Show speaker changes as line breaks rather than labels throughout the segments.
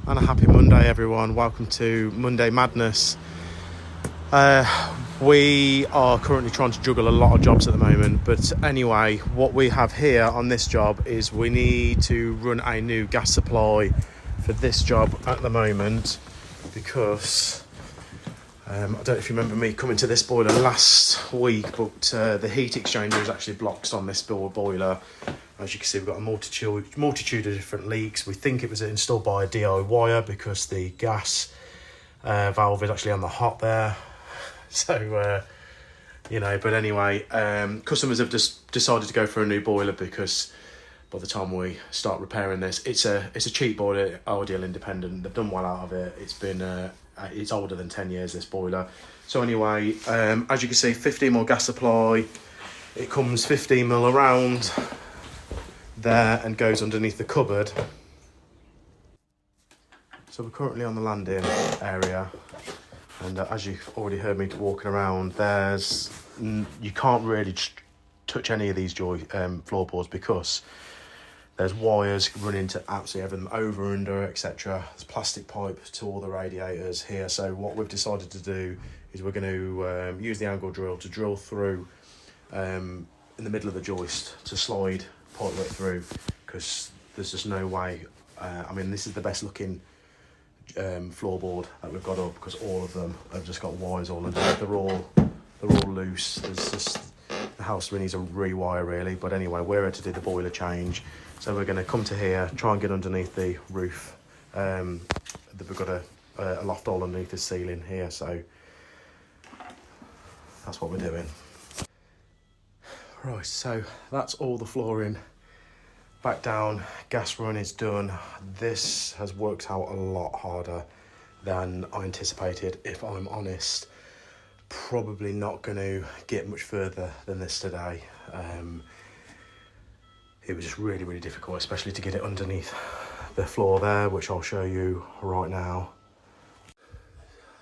And a happy Monday, everyone. Welcome to Monday Madness. We are currently trying to juggle a lot of jobs at the moment, but anyway, what we have here on this job is we need to run a new gas supply for this job at the moment because I don't know if you remember me coming to this boiler last week, but the heat exchanger is actually blocked on this boiler. As you can see, we've got a multitude of different leaks. We think it was installed by a DIYer because the gas valve is actually on the hot there. So, but anyway, customers have just decided to go for a new boiler because by the time we start repairing this, it's a cheap boiler, Ideal Independent. They've done well out of it. It's been it's older than 10 years, this boiler. So anyway, as you can see, 15 mil gas supply. It comes 15 mil around there and goes underneath the cupboard. So we're currently on the landing area, and as you've already heard me walking around, you can't really touch any of these floorboards because there's wires running to absolutely everything, over, under, etc. There's plastic pipe to all the radiators here. So what we've decided to do is we're going to use the angle drill to drill through in the middle of the joist to slide pipe right through, because there's just no way. I mean, this is the best looking floorboard that we've got up because all of them have just got wires all under it. They're all loose. There's just, the house really needs a rewire really. But anyway, we're here to do the boiler change. So we're going to come to here, try and get underneath the roof. We've got a loft hole underneath the ceiling here, so that's what we're doing. Right, so that's all the flooring back down. Gas run is done. This has worked out a lot harder than I anticipated, if I'm honest. Probably not going to get much further than this today. It was just really, really difficult, especially to get it underneath the floor there, which I'll show you right now.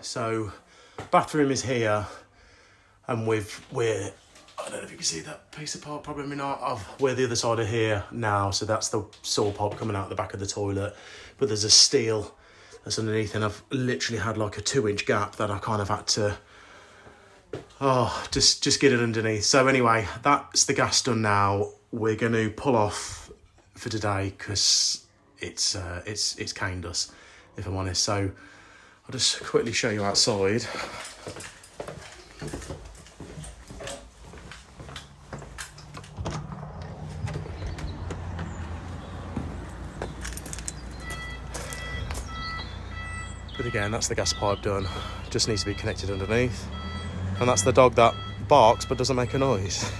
So, bathroom is here, and we're, I don't know if you can see that piece of pipe, probably not. We're the other side of here now, so that's the saw pipe coming out the back of the toilet. But there's a steel that's underneath, and I've literally had like a 2-inch gap that I kind of had to, just get it underneath. So anyway, that's the gas done now. We're going to pull off for today because it's caned us, if I'm honest. So I'll just quickly show you outside. But again, that's the gas pipe done. Just needs to be connected underneath. And that's the dog that barks but doesn't make a noise.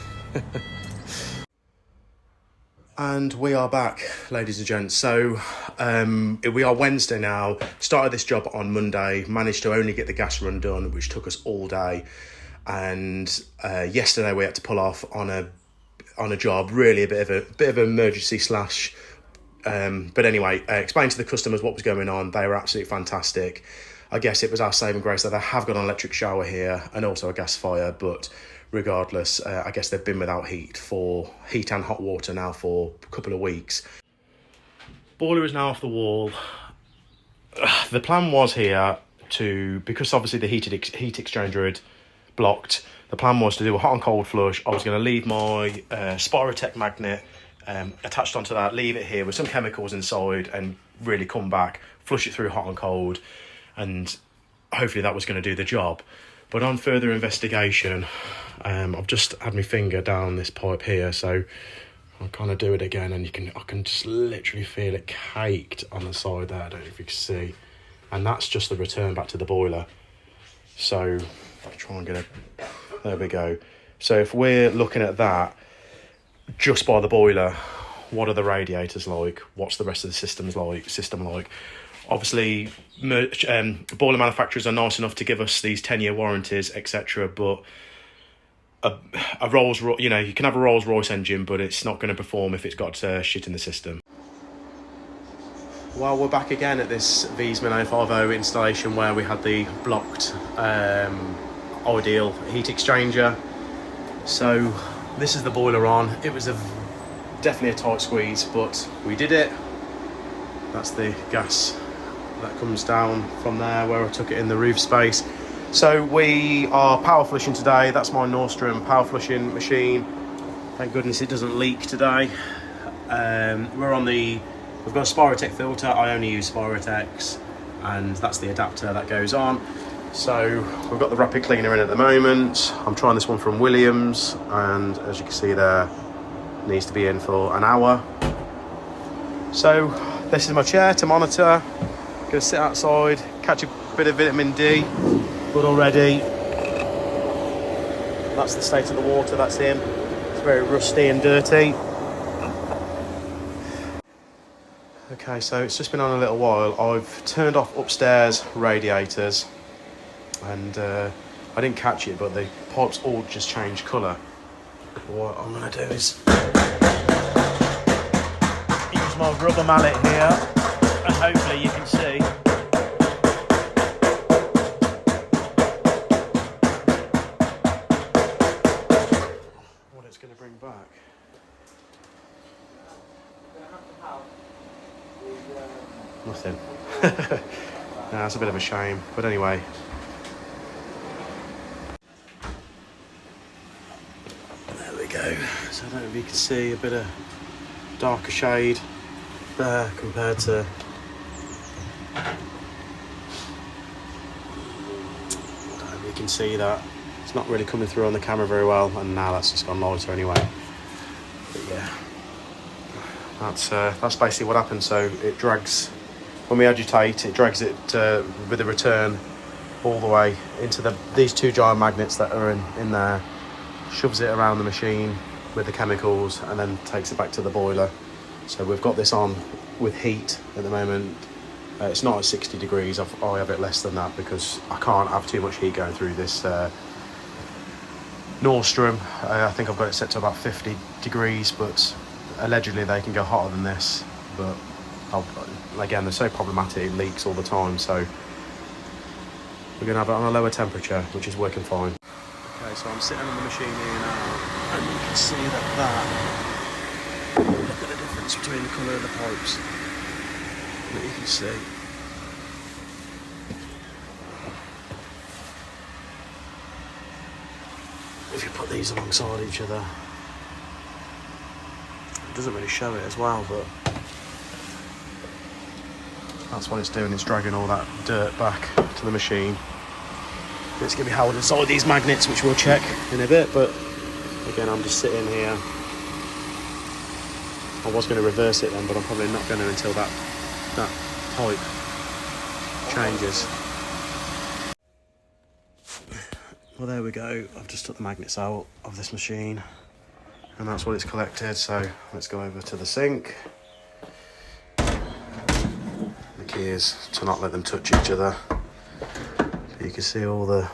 And we are back, ladies and gents. So we are Wednesday now. Started this job on Monday. Managed to only get the gas run done, which took us all day. And yesterday we had to pull off on a job. Really a bit of an emergency slash. But anyway, explained to the customers what was going on. They were absolutely fantastic. I guess it was our saving grace that they have got an electric shower here and also a gas fire, but regardless, I guess they've been without heat and hot water now for a couple of weeks. Boiler is now off the wall. The plan was here because obviously the heat exchanger had blocked, the plan was to do a hot and cold flush. I was going to leave my Spirotech magnet attached onto that, leave it here with some chemicals inside and really come back, flush it through hot and cold, and hopefully that was going to do the job. But on further investigation, I've just had my finger down this pipe here, so I'll kind of do it again, and I can just literally feel it caked on the side there. I don't know if you can see, and that's just the return back to the boiler. So I'll try and get it. There we go. So if we're looking at that just by the boiler, what are the radiators like? What's the rest of the system like? Obviously, boiler manufacturers are nice enough to give us these 10-year warranties, etc. But a Rolls Royce, you can have a Rolls Royce engine, but it's not going to perform if it's got shit in the system. Well, we're back again at this Viessmann 050 installation where we had the blocked Ideal heat exchanger. So this is the boiler on. It was definitely a tight squeeze, but we did it. That's the gas that comes down from there where I took it in the roof space. So we are power flushing today. That's my Nordstrom power flushing machine. Thank goodness it doesn't leak today. We've got a Spirotech filter. I only use Spirotechs, and that's the adapter that goes on. So we've got the rapid cleaner in at the moment. I'm trying this one from Williams, and as you can see there, it needs to be in for an hour. So this is my chair to monitor. Gonna sit outside, catch a bit of vitamin D. But already, that's the state of the water that's in. It's very rusty and dirty. Okay, so it's just been on a little while. I've turned off upstairs radiators, and I didn't catch it, but the pipes all just changed colour. What I'm gonna do is use my rubber mallet here, and hopefully you can see. What it's gonna bring back. Nothing. No, that's a bit of a shame, but anyway. There we go. So I don't know if you can see a bit of darker shade there compared to I don't know if you can see that. It's not really coming through on the camera very well, and now that's just gone lighter anyway. But yeah, that's basically what happens. So it drags, when we agitate, it drags it with a return all the way into these two giant magnets that are in there, shoves it around the machine with the chemicals, and then takes it back to the boiler. So we've got this on with heat at the moment. It's not at 60 degrees. I have it less than that because I can't have too much heat going through this Nordstrom. I think I've got it set to about 50 degrees, but allegedly they can go hotter than this. But again, they're so problematic, it leaks all the time. So we're going to have it on a lower temperature, which is working fine. Okay, so I'm sitting on the machine here now, and you can see that look at the difference between the colour of the pipes that you can see. If you put these alongside each other, it doesn't really show it as well, but that's what it's doing. It's dragging all that dirt back to the machine. It's going to be held inside these magnets, which we'll check in a bit, but again, I'm just sitting here. I was going to reverse it then, but I'm probably not going to until that pipe changes. Well, there we go. I've just took the magnets out of this machine, and that's what it's collected. So let's go over to the sink. The key is to not let them touch each other. You can see all the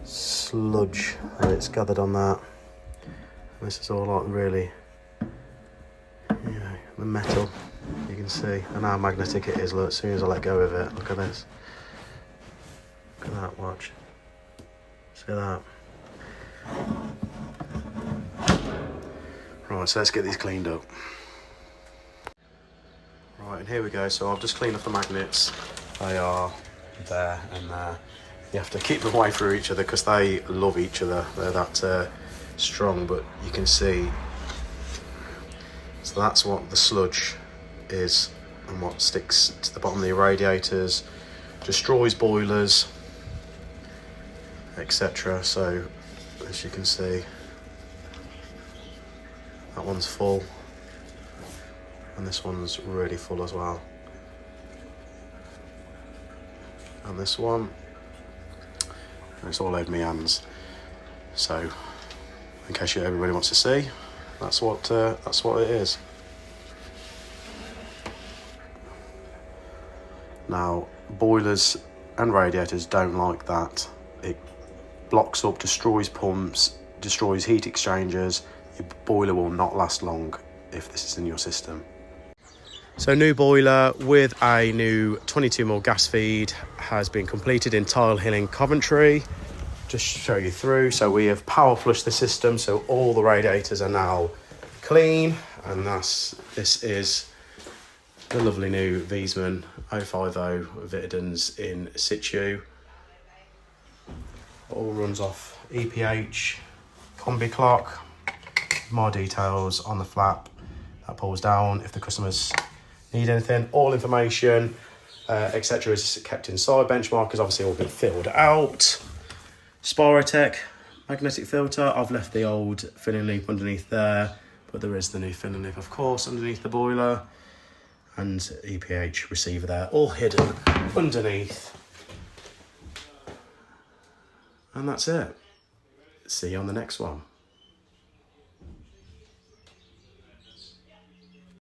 sludge that it's gathered on that. And this is all like really, the metal. You can see, and how magnetic it is. Look, as soon as I let go of it, look at this. Look at that, watch. See that? Right, so let's get these cleaned up. Right, and here we go. So I've just cleaned off the magnets. They are there and there. You have to keep them away from each other because they love each other. They're that strong, but you can see. So that's what the sludge is, and what sticks to the bottom of the radiators, destroys boilers, etc. So as you can see, that one's full, and this one's really full as well. And this one, and it's all over my hands. So in case everybody wants to see, that's what it is. Now, boilers and radiators don't like that. It blocks up, destroys pumps, destroys heat exchangers. Your boiler will not last long if this is in your system. So new boiler with a new 22mm gas feed has been completed in Tile Hill in Coventry. Just show you through. So we have power flushed the system, so all the radiators are now clean, and this is the lovely new Viessmann 050 Vitodens in situ. All runs off EPH Combi clock. More details on the flap that pulls down if the customers need anything. All information, etc. is kept inside. Benchmark has obviously all been filled out. Spirotech magnetic filter. I've left the old filling loop underneath there, but there is the new filling loop, of course, underneath the boiler. And EPH receiver there, all hidden underneath. And that's it. See you on the next one.